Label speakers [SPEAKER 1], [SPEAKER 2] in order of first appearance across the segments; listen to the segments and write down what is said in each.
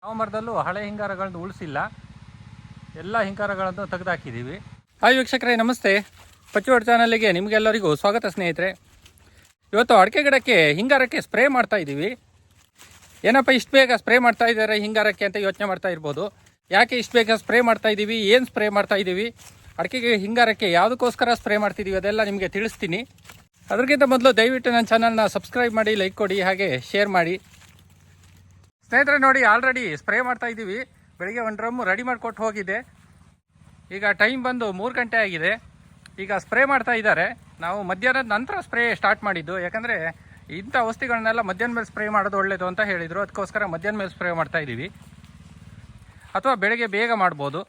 [SPEAKER 1] ಯಾವ ಮರದಲ್ಲೂ ಹಳೆ ಹಿಂಗಾರಗಳನ್ನು ಉಳಿಸಿಲ್ಲ, ಎಲ್ಲ ಹಿಂಗಾರಗಳನ್ನು ತೆಗೆದುಹಾಕಿದ್ದೀವಿ. ಹಾಯ್ ವೀಕ್ಷಕರೇ, ನಮಸ್ತೆ. ಪಚ್ಚುವಡ್ ಚಾನಲ್ಗೆ ನಿಮಗೆಲ್ಲರಿಗೂ ಸ್ವಾಗತ ಸ್ನೇಹಿತರೆ. ಇವತ್ತು ಅಡಿಕೆ ಗಿಡಕ್ಕೆ ಹಿಂಗಾರಕ್ಕೆ ಸ್ಪ್ರೇ ಮಾಡ್ತಾ ಇದ್ದೀವಿ. ಏನಪ್ಪ ಇಷ್ಟು ಬೇಗ ಸ್ಪ್ರೇ ಮಾಡ್ತಾ ಇದ್ದಾರೆ ಹಿಂಗಾರಕ್ಕೆ ಅಂತ ಯೋಚನೆ ಮಾಡ್ತಾ ಇರ್ಬೋದು. ಯಾಕೆ ಇಷ್ಟು ಬೇಗ ಸ್ಪ್ರೇ ಮಾಡ್ತಾ ಇದ್ದೀವಿ, ಏನು ಸ್ಪ್ರೇ ಮಾಡ್ತಾ ಇದ್ದೀವಿ, ಅಡಿಕೆಗೆ ಹಿಂಗಾರಕ್ಕೆ ಯಾವುದಕ್ಕೋಸ್ಕರ ಸ್ಪ್ರೇ ಮಾಡ್ತಿದ್ದೀವಿ ಅದೆಲ್ಲ ನಿಮಗೆ ತಿಳಿಸ್ತೀನಿ. ಅದಕ್ಕಿಂತ ಮೊದಲು ದಯವಿಟ್ಟು ನನ್ನ ಚಾನಲ್ನ ಸಬ್ಸ್ಕ್ರೈಬ್ ಮಾಡಿ, ಲೈಕ್ ಕೊಡಿ, ಹಾಗೆ ಶೇರ್ ಮಾಡಿ. ಸ್ನೇಹಿತರೆ ನೋಡಿ, ಆಲ್ರೆಡಿ ಸ್ಪ್ರೇ ಮಾಡ್ತಾ ಇದ್ದೀವಿ. ಬೆಳಿಗ್ಗೆ ಒಂದು ಡ್ರಮ್ ರೆಡಿ ಮಾಡಿಕೊಟ್ಟು ಹೋಗಿದೆ. ಈಗ ಟೈಮ್ ಬಂದು 3 ಗಂಟೆ ಆಗಿದೆ. ಈಗ ಸ್ಪ್ರೇ ಮಾಡ್ತಾ ಇದ್ದಾರೆ. ನಾವು ಮಧ್ಯಾಹ್ನದ ನಂತರ ಸ್ಪ್ರೇ ಸ್ಟಾರ್ಟ್ ಮಾಡಿದ್ದು, ಯಾಕಂದರೆ ಇಂಥ ಔಷಧಿಗಳನ್ನೆಲ್ಲ ಮಧ್ಯಾಹ್ನ ಮೇಲೆ ಸ್ಪ್ರೇ ಮಾಡೋದು ಒಳ್ಳೆಯದು ಅಂತ ಹೇಳಿದರು. ಅದಕ್ಕೋಸ್ಕರ ಮಧ್ಯಾಹ್ನ ಮೇಲೆ ಸ್ಪ್ರೇ ಮಾಡ್ತಾ ಇದ್ದೀವಿ, ಅಥವಾ ಬೆಳಗ್ಗೆ ಬೇಗ ಮಾಡ್ಬೋದು.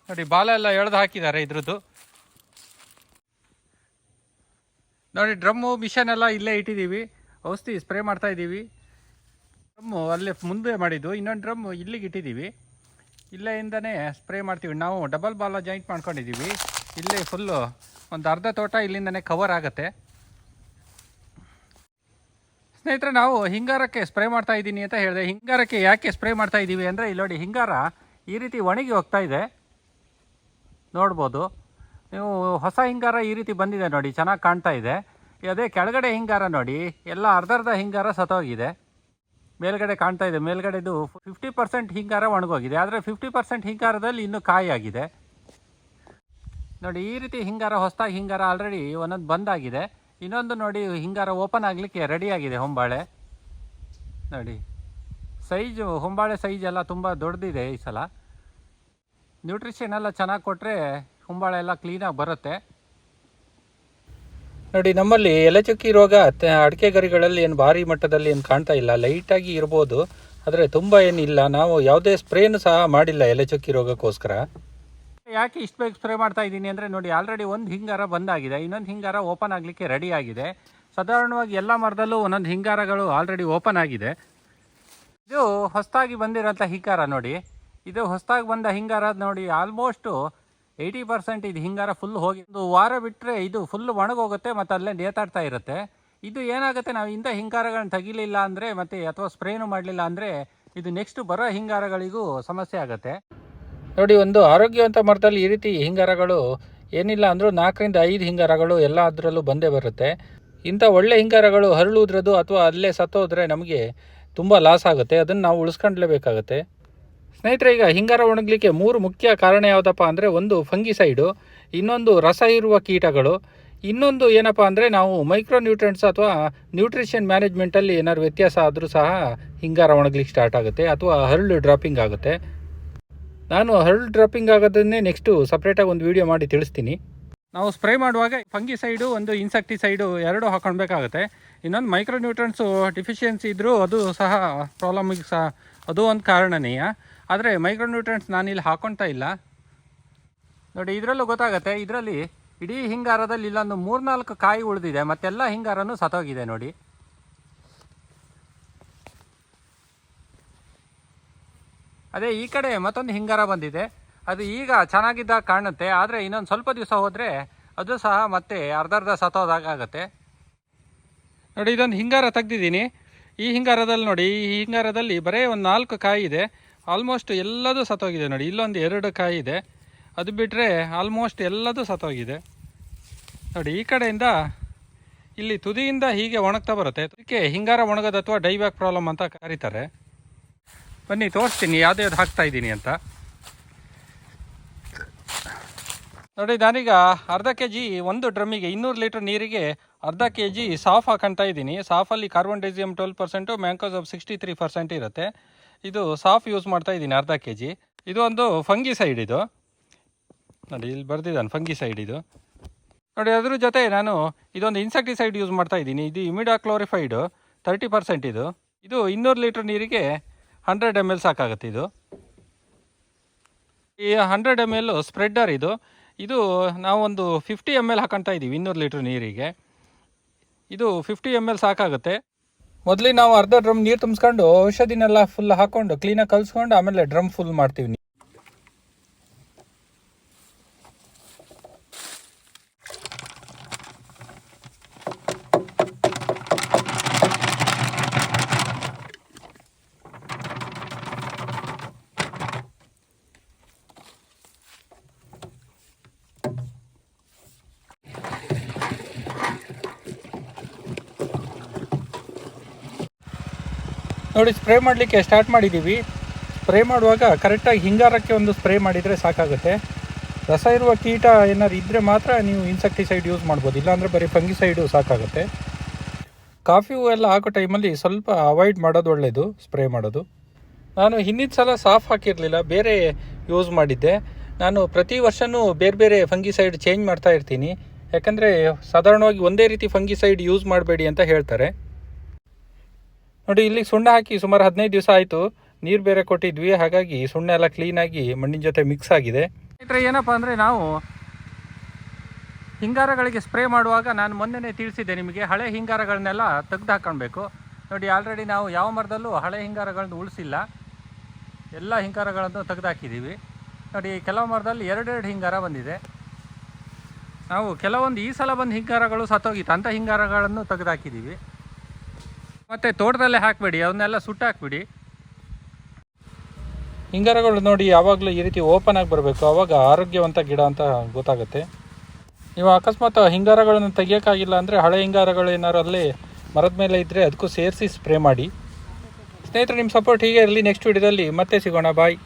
[SPEAKER 1] ನೋಡಿ, ಬಾಲೆಲ್ಲ ಎಳೆದು ಹಾಕಿದ್ದಾರೆ ಇದ್ರದ್ದು. ನೋಡಿ, ಡ್ರಮ್ಮು ಮಿಷನ್ ಎಲ್ಲ ಇಲ್ಲೇ ಇಟ್ಟಿದ್ದೀವಿ. ಔಷಧಿ ಸ್ಪ್ರೇ ಮಾಡ್ತಾ ಇದ್ದೀವಿ. ಡ್ರಮ್ಮು ಅಲ್ಲೇ ಮುಂದೆ ಮಾಡಿದ್ದು, ಇನ್ನೊಂದು ಡ್ರಮ್ ಇಲ್ಲಿಗೆ ಇಟ್ಟಿದ್ದೀವಿ. ಇಲ್ಲೆಯಿಂದನೇ ಸ್ಪ್ರೇ ಮಾಡ್ತೀವಿ. ನಾವು ಡಬಲ್ ಬಾಲ ಜಾಯಿಂಟ್ ಮಾಡ್ಕೊಂಡಿದ್ದೀವಿ. ಇಲ್ಲೇ ಫುಲ್ಲು ಒಂದು ಅರ್ಧ ತೋಟ ಇಲ್ಲಿಂದನೇ ಕವರ್ ಆಗುತ್ತೆ. ಸ್ನೇಹಿತರೆ, ನಾವು ಹಿಂಗಾರಕ್ಕೆ ಸ್ಪ್ರೇ ಮಾಡ್ತಾ ಇದ್ದೀನಿ ಅಂತ ಹೇಳಿದೆ. ಹಿಂಗಾರಕ್ಕೆ ಯಾಕೆ ಸ್ಪ್ರೇ ಮಾಡ್ತಾ ಇದ್ದೀವಿ ಅಂದರೆ, ಇಲ್ಲಿ ನೋಡಿ, ಹಿಂಗಾರ ಈ ರೀತಿ ಒಣಗಿ ಹೋಗ್ತಾ ಇದೆ, ನೋಡ್ಬೋದು ನೀವು. ಹೊಸ ಹಿಂಗಾರ ಈ ರೀತಿ ಬಂದಿದೆ ನೋಡಿ, ಚೆನ್ನಾಗಿ ಕಾಣ್ತಾ ಇದೆ. ಅದೇ ಕೆಳಗಡೆ ಹಿಂಗಾರ ನೋಡಿ, ಎಲ್ಲ ಅರ್ಧ ಹಿಂಗಾರ ಸತ್ತೋಗಿದೆ. ಮೇಲ್ಗಡೆ ಕಾಣ್ತಾ ಇದೆ, ಮೇಲ್ಗಡೆದು 50% ಹಿಂಗಾರ ಒಣಗೋಗಿದೆ. ಆದರೆ 50% ಹಿಂಗಾರದಲ್ಲಿ ಇನ್ನೂ ಕಾಯಿ ಆಗಿದೆ ನೋಡಿ. ಈ ರೀತಿ ಹಿಂಗಾರ, ಹೊಸದಾಗಿ ಹಿಂಗಾರ ಆಲ್ರೆಡಿ ಒಂದೊಂದು ಬಂದಾಗಿದೆ. ಇನ್ನೊಂದು ನೋಡಿ, ಹಿಂಗಾರ ಓಪನ್ ಆಗಲಿಕ್ಕೆ ರೆಡಿಯಾಗಿದೆ. ಹೊಂಬಾಳೆ ನೋಡಿ, ಸೈಜು, ಹೊಂಬಾಳೆ ಸೈಜ್ ಎಲ್ಲ ತುಂಬ ದೊಡ್ಡದಿದೆ. ಈ ಸಲ ನ್ಯೂಟ್ರಿಷನ್ ಎಲ್ಲ ಚೆನ್ನಾಗಿ ಕೊಟ್ಟರೆ ಹೊಂಬಾಳೆ ಎಲ್ಲ ಕ್ಲೀನಾಗಿ ಬರುತ್ತೆ ನೋಡಿ. ನಮ್ಮಲ್ಲಿ ಎಲೆಚುಕ್ಕಿ ರೋಗ ಅಡಿಕೆ ಗರಿಗಳಲ್ಲಿ ಏನು ಭಾರಿ ಮಟ್ಟದಲ್ಲಿ ಏನು ಕಾಣ್ತಾ ಇಲ್ಲ, ಲೈಟಾಗಿ ಇರ್ಬೋದು, ಆದರೆ ತುಂಬ ಏನಿಲ್ಲ. ನಾವು ಯಾವುದೇ ಸ್ಪ್ರೇನು ಸಹ ಮಾಡಿಲ್ಲ ಎಲೆಚುಕ್ಕಿ ರೋಗಕ್ಕೋಸ್ಕರ. ಯಾಕೆ ಇಷ್ಟು ಬೇಗ ಸ್ಪ್ರೇ ಮಾಡ್ತಾ ಇದ್ದೀನಿ ಅಂದರೆ ನೋಡಿ, ಆಲ್ರೆಡಿ ಒಂದು ಹಿಂಗಾರ ಬಂದಾಗಿದೆ, ಇನ್ನೊಂದು ಹಿಂಗಾರ ಓಪನ್ ಆಗಲಿಕ್ಕೆ ರೆಡಿ ಆಗಿದೆ. ಸಾಧಾರಣವಾಗಿ ಎಲ್ಲ ಮರದಲ್ಲೂ ಒಂದೊಂದು ಹಿಂಗಾರಗಳು ಆಲ್ರೆಡಿ ಓಪನ್ ಆಗಿದೆ. ಇದು ಹೊಸದಾಗಿ ಬಂದಿರೋಂಥ ಹಿಂಗಾರ ನೋಡಿ. ಇದು ಹೊಸದಾಗಿ ಬಂದ ಹಿಂಗಾರ ನೋಡಿ, ಆಲ್ಮೋಸ್ಟು 80% ಇದು ಹಿಂಗಾರ ಫುಲ್ ಹೋಗಿ, ಒಂದು ವಾರ ಬಿಟ್ಟರೆ ಇದು ಫುಲ್ ಒಣಗೋಗುತ್ತೆ ಮತ್ತು ಅಲ್ಲೇ ನೇತಾಡ್ತಾ ಇರುತ್ತೆ. ಇದು ಏನಾಗುತ್ತೆ, ನಾವು ಇಂಥ ಹಿಂಗಾರಗಳನ್ನ ತೆಗಿಲಿಲ್ಲ ಅಂದರೆ, ಮತ್ತು ಅಥವಾ ಸ್ಪ್ರೇನು ಮಾಡಲಿಲ್ಲ ಅಂದರೆ, ಇದು ನೆಕ್ಸ್ಟ್ ಬರೋ ಹಿಂಗಾರಗಳಿಗೂ ಸಮಸ್ಯೆ ಆಗುತ್ತೆ ನೋಡಿ. ಒಂದು ಆರೋಗ್ಯವಂತ ಮರದಲ್ಲಿ ಈ ರೀತಿ ಹಿಂಗಾರಗಳು ಏನಿಲ್ಲ ಅಂದರೂ 4ರಿಂದ 5 ಹಿಂಗಾರಗಳು ಎಲ್ಲ ಅದರಲ್ಲೂ ಬಂದೇ ಬರುತ್ತೆ. ಇಂಥ ಒಳ್ಳೆ ಹಿಂಗಾರಗಳು ಹರಳುವುದ್ರದ್ದು ಅಥವಾ ಅಲ್ಲೇ ಸತ್ತೋದ್ರೆ ನಮಗೆ ತುಂಬ ಲಾಸ್ ಆಗುತ್ತೆ. ಅದನ್ನು ನಾವು ಉಳಿಸ್ಕೊಂಡ್ಲೇಬೇಕಾಗತ್ತೆ. ಸ್ನೇಹಿತರೆ, ಈಗ ಹಿಂಗಾರ ಒಣಗಲಿಕ್ಕೆ 3 ಮುಖ್ಯ ಕಾರಣ ಯಾವುದಪ್ಪ ಅಂದರೆ, ಒಂದು ಫಂಗಿಸೈಡು, ಇನ್ನೊಂದು ರಸ ಇರುವ ಕೀಟಗಳು, ಇನ್ನೊಂದು ಏನಪ್ಪ ಅಂದರೆ ನಾವು ಮೈಕ್ರೋ ನ್ಯೂಟ್ರಿಯೆಂಟ್ಸ್ ಅಥವಾ ನ್ಯೂಟ್ರಿಷನ್ ಮ್ಯಾನೇಜ್ಮೆಂಟಲ್ಲಿ ಏನಾದ್ರು ವ್ಯತ್ಯಾಸ ಆದರೂ ಸಹ ಹಿಂಗಾರ ಒಣಗಲಿಕ್ಕೆ ಸ್ಟಾರ್ಟ್ ಆಗುತ್ತೆ, ಅಥವಾ ಹರಳು ಡ್ರಾಪಿಂಗ್ ಆಗುತ್ತೆ. ನಾನು ಹರಳು ಡ್ರಾಪಿಂಗ್ ಆಗೋದನ್ನೇ ನೆಕ್ಸ್ಟು ಸಪ್ರೇಟಾಗಿ ಒಂದು ವೀಡಿಯೋ ಮಾಡಿ ತಿಳಿಸ್ತೀನಿ. ನಾವು ಸ್ಪ್ರೇ ಮಾಡುವಾಗ ಫಂಗಿಸೈಡು, ಒಂದು ಇನ್ಸೆಕ್ಟಿಸೈಡು ಎರಡೂ ಹಾಕೊಳ್ಬೇಕಾಗುತ್ತೆ. ಇನ್ನೊಂದು ಮೈಕ್ರೋ ನ್ಯೂಟ್ರಿಯೆಂಟ್ಸು ಡಿಫಿಷಿಯನ್ಸಿ ಇದ್ದರೂ ಅದು ಸಹ ಪ್ರಾಬ್ಲಮಿಗೆ ಸಹ ಅದು ಒಂದು ಕಾರಣನೇ. ಆದರೆ ಮೈಕ್ರೋ ನ್ಯೂಟ್ರಿಯೆಂಟ್ಸ್ ನಾನಿಲ್ಲಿ ಹಾಕೊಳ್ತಾ ಇಲ್ಲ ನೋಡಿ. ಇದರಲ್ಲೂ ಗೊತ್ತಾಗುತ್ತೆ, ಇದರಲ್ಲಿ ಇಡೀ ಹಿಂಗಾರದಲ್ಲಿ ಇಲ್ಲೊಂದು 3-4 ಕಾಯಿ ಉಳಿದಿದೆ, ಮತ್ತೆಲ್ಲ ಹಿಂಗಾರನೂ ಸತ್ತೋಗಿದೆ ನೋಡಿ. ಅದೇ ಈ ಕಡೆ ಮತ್ತೊಂದು ಹಿಂಗಾರ ಬಂದಿದೆ, ಅದು ಈಗ ಚೆನ್ನಾಗಿದ್ದಾಗ ಕಾಣುತ್ತೆ. ಆದರೆ ಇನ್ನೊಂದು ಸ್ವಲ್ಪ ದಿವಸ ಹೋದರೆ ಅದು ಸಹ ಮತ್ತೆ ಅರ್ಧ ಸತ್ತೋದಾಗುತ್ತೆ ನೋಡಿ. ಇದೊಂದು ಹಿಂಗಾರ ತೆಗ್ದಿದ್ದೀನಿ. ಈ ಹಿಂಗಾರದಲ್ಲಿ ನೋಡಿ, ಈ ಹಿಂಗಾರದಲ್ಲಿ ಬರೀ ಒಂದು 4 ಕಾಯಿ ಇದೆ. ಆಲ್ಮೋಸ್ಟ್ ಎಲ್ಲದೂ ಸತ್ತೋಗಿದೆ ನೋಡಿ. ಇಲ್ಲೊಂದು 2 ಕಾಯಿ ಇದೆ, ಅದು ಬಿಟ್ಟರೆ ಆಲ್ಮೋಸ್ಟ್ ಎಲ್ಲದೂ ಸತ್ತೋಗಿದೆ ನೋಡಿ. ಈ ಕಡೆಯಿಂದ ಇಲ್ಲಿ ತುದಿಯಿಂದ ಹೀಗೆ ಒಣಗ್ತಾ ಬರುತ್ತೆ. ಅದಕ್ಕೆ ಹಿಂಗಾರ ಒಣಗೋದು ಅಥವಾ ಡೈಬ್ಯಾಕ್ ಪ್ರಾಬ್ಲಮ್ ಅಂತ ಕರೀತಾರೆ. ಬನ್ನಿ ತೋರಿಸ್ತೀನಿ ಯಾವ್ದು ಹಾಕ್ತಾ ಇದ್ದೀನಿ ಅಂತ ನೋಡಿ. ನಾನೀಗ ಅರ್ಧ kg, ಒಂದು ಡ್ರಮ್ಮಿಗೆ 200 ಲೀಟ್ರ್ ನೀರಿಗೆ ಅರ್ಧ kg ಸಾಫ್ ಹಾಕೊಳ್ತಾ ಇದ್ದೀನಿ. ಸಾಫಲ್ಲಿ ಕಾರ್ಬನ್ ಡೈಸಿಯಮ್ 12%, ಮ್ಯಾಂಕೋಸಬ್ 63% ಇರುತ್ತೆ. ಇದು ಸಾಫ್ ಯೂಸ್ ಮಾಡ್ತಾ ಇದ್ದೀನಿ ಅರ್ಧ kg. ಇದು ಒಂದು ಫಂಗಿಸೈಡ್, ಇದು ನೋಡಿ ಇಲ್ಲಿ ಬರ್ದಿದ್ದಾನೆ ಫಂಗಿಸೈಡ್ ಇದು ನೋಡಿ. ಅದ್ರ ಜೊತೆ ನಾನು ಇದೊಂದು ಇನ್ಸೆಕ್ಟಿಸೈಡ್ ಯೂಸ್ ಮಾಡ್ತಾ ಇದ್ದೀನಿ. ಇದು ಇಮಿಡಾಕ್ಲೋರಿಫೈಡ್ 30% ಇದು. ಇದು 200 ಲೀಟ್ರ್ ನೀರಿಗೆ 100 ml ಸಾಕಾಗುತ್ತೆ. ಇದು ಈ 100 ml ಸ್ಪ್ರೆಡ್ಡರ್ ಇದು. ಇದು ನಾವೊಂದು 50 ml ಹಾಕೊಳ್ತಾ ಇದ್ದೀವಿ 200 ಲೀಟ್ರ್ ನೀರಿಗೆ. ಇದು 50 ml ಸಾಕಾಗುತ್ತೆ. ಮೊದಲಿಗೆ ನಾವು ಅರ್ಧ ಡ್ರಮ್ ನೀರು ತುಂಬಿಸ್ಕೊಂಡು ಔಷಧಿನೆಲ್ಲ ಫುಲ್ ಹಾಕ್ಕೊಂಡು ಕ್ಲೀನಾಗಿ ಕಲಿಸ್ಕೊಂಡು ಆಮೇಲೆ ಡ್ರಮ್ ಫುಲ್ ಮಾಡ್ತೀವಿ. ನೋಡಿ ಸ್ಪ್ರೇ ಮಾಡಲಿಕ್ಕೆ ಸ್ಟಾರ್ಟ್ ಮಾಡಿದ್ದೀವಿ. ಸ್ಪ್ರೇ ಮಾಡುವಾಗ ಕರೆಕ್ಟಾಗಿ ಹಿಂಗಾರಕ್ಕೆ ಒಂದು ಸ್ಪ್ರೇ ಮಾಡಿದರೆ ಸಾಕಾಗುತ್ತೆ. ರಸ ಇರುವ ಕೀಟ ಏನಾದ್ರು ಇದ್ದರೆ ಮಾತ್ರ ನೀವು ಇನ್ಸೆಕ್ಟಿಸೈಡ್ ಯೂಸ್ ಮಾಡ್ಬೋದು, ಇಲ್ಲಾಂದರೆ ಬರೀ ಫಂಗಿಸೈಡು ಸಾಕಾಗುತ್ತೆ. ಕಾಫಿ ಹೂ ಎಲ್ಲ ಹಾಕೋ ಟೈಮಲ್ಲಿ ಸ್ವಲ್ಪ ಅವಾಯ್ಡ್ ಮಾಡೋದು ಒಳ್ಳೆಯದು ಸ್ಪ್ರೇ ಮಾಡೋದು. ನಾನು ಹಿಂದಿನ ಸಲ ಸಾಫ್ ಹಾಕಿರಲಿಲ್ಲ, ಬೇರೆ ಯೂಸ್ ಮಾಡಿದ್ದೆ. ನಾನು ಪ್ರತಿ ವರ್ಷವೂ ಬೇರೆ ಬೇರೆ ಫಂಗಿಸೈಡ್ ಚೇಂಜ್ ಮಾಡ್ತಾ ಇರ್ತೀನಿ, ಯಾಕಂದರೆ ಸಾಧಾರಣವಾಗಿ ಒಂದೇ ರೀತಿ ಫಂಗಿಸೈಡ್ ಯೂಸ್ ಮಾಡಬೇಡಿ ಅಂತ ಹೇಳ್ತಾರೆ. ನೋಡಿ ಇಲ್ಲಿ ಸುಣ್ಣ ಹಾಕಿ ಸುಮಾರು 15 ದಿವಸ ಆಯಿತು, ನೀರು ಬೇರೆ ಕೊಟ್ಟಿದ್ವಿ, ಹಾಗಾಗಿ ಸುಣ್ಣ ಎಲ್ಲ ಕ್ಲೀನಾಗಿ ಮಣ್ಣಿನ ಜೊತೆ ಮಿಕ್ಸ್ ಆಗಿದೆ. ಏನಪ್ಪ ಅಂದರೆ ನಾವು ಹಿಂಗಾರಗಳಿಗೆ ಸ್ಪ್ರೇ ಮಾಡುವಾಗ ನಾನು ಮೊನ್ನೆನೇ ತಿಳಿಸಿದ್ದೆ ನಿಮಗೆ, ಹಳೆ ಹಿಂಗಾರಗಳನ್ನೆಲ್ಲ ತೆಗೆದು ಹಾಕೊಳ್ಬೇಕು. ನೋಡಿ ಆಲ್ರೆಡಿ ನಾವು ಯಾವ ಮರದಲ್ಲೂ ಹಳೆ ಹಿಂಗಾರಗಳನ್ನು ಉಳಿಸಿಲ್ಲ, ಎಲ್ಲ ಹಿಂಗಾರಗಳನ್ನು ತೆಗೆದು ಹಾಕಿದ್ದೀವಿ. ನೋಡಿ ಕೆಲವು ಮರದಲ್ಲಿ 2 ಹಿಂಗಾರ ಬಂದಿದೆ. ನಾವು ಕೆಲವೊಂದು ಈ ಸಲ ಬಂದ ಹಿಂಗಾರಗಳು ಸತ್ತೋಗಿತ್ತು, ಅಂಥ ಹಿಂಗಾರಗಳನ್ನು ತೆಗೆದು ಹಾಕಿದ್ದೀವಿ. ಮತ್ತು ತೋಟದಲ್ಲೇ ಹಾಕಬೇಡಿ, ಅವನ್ನೆಲ್ಲ ಸುಟ್ಟಾಕ್ಬಿಡಿ. ಹಿಂಗಾರಗಳು ನೋಡಿ ಯಾವಾಗಲೂ ಈ ರೀತಿ ಓಪನ್ ಆಗಿ ಬರಬೇಕು, ಆವಾಗ ಆರೋಗ್ಯವಂತ ಗಿಡ ಅಂತ ಗೊತ್ತಾಗುತ್ತೆ. ನೀವು ಅಕಸ್ಮಾತ್ ಹಿಂಗಾರಗಳನ್ನು ತೆಗಿಯೋಕ್ಕಾಗಿಲ್ಲ ಅಂದರೆ ಹಳೆ ಹಿಂಗಾರಗಳು ಏನಾರು ಅಲ್ಲೇ ಮರದ ಮೇಲೆ ಇದ್ದರೆ ಅದಕ್ಕೂ ಸೇರಿಸಿ ಸ್ಪ್ರೇ ಮಾಡಿ. ಸ್ನೇಹಿತರೆ, ನಿಮ್ಮ ಸಪೋರ್ಟ್ ಹೀಗೆ ಇರಲಿ. ನೆಕ್ಸ್ಟ್ ವಿಡಿಯೋದಲ್ಲಿ ಮತ್ತೆ ಸಿಗೋಣ. ಬಾಯ್.